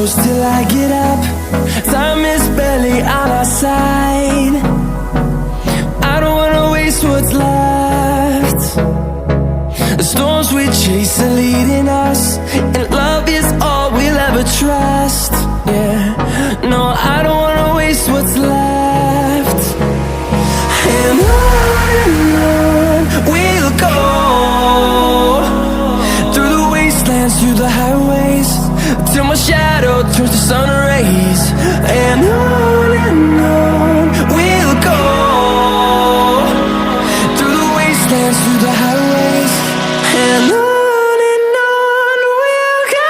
close till I get up. Time is barely on our side. I don't wanna waste what's left. The storms we chase are leading us, and love is all we'll ever trust. Yeah, no, I don't wanna waste what's left. And on we'll go, through the wastelands, through the highways, till my shadow turns to sun rays. And on we'll go, through the wastelands, through the highways, and on we'll go.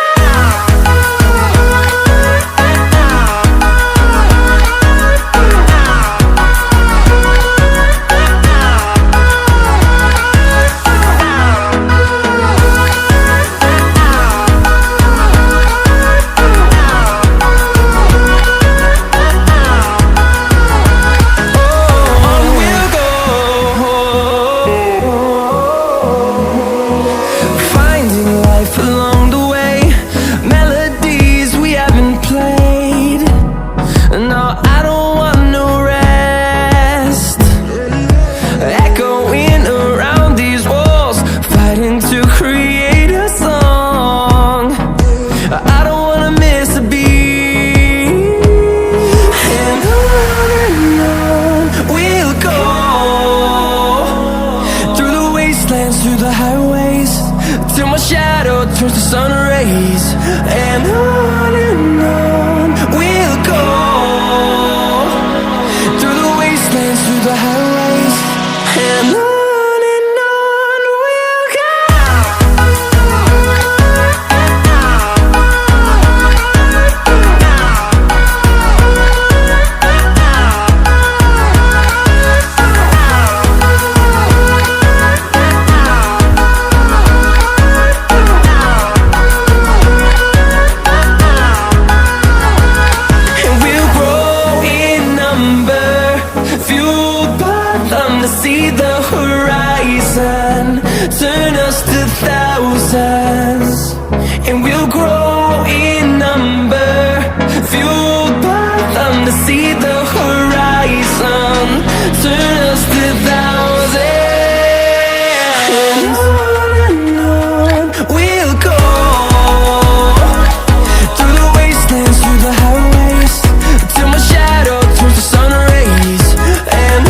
Through the highways, till my shadow turns to sun rays. And on we'll go, through the wastelands, through the highways, and on we'll go. See the horizon, turn us to thousands, and we'll grow in number, fueled by them to see the horizon, turn us to thousands. And on we'll go, through the wastelands, through the highways, till my shadow turns to sun rays. And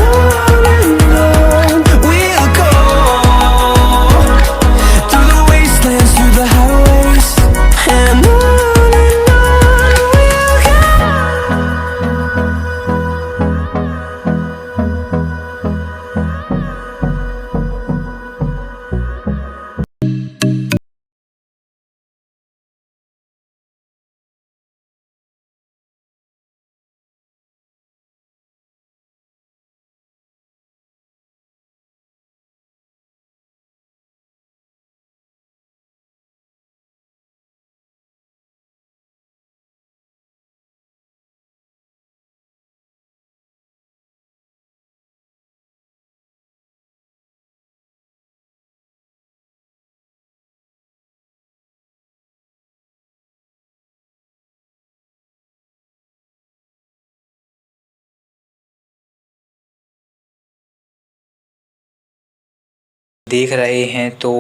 देख रहे हैं तो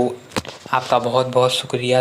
आपका बहुत बहुत शुक्रिया।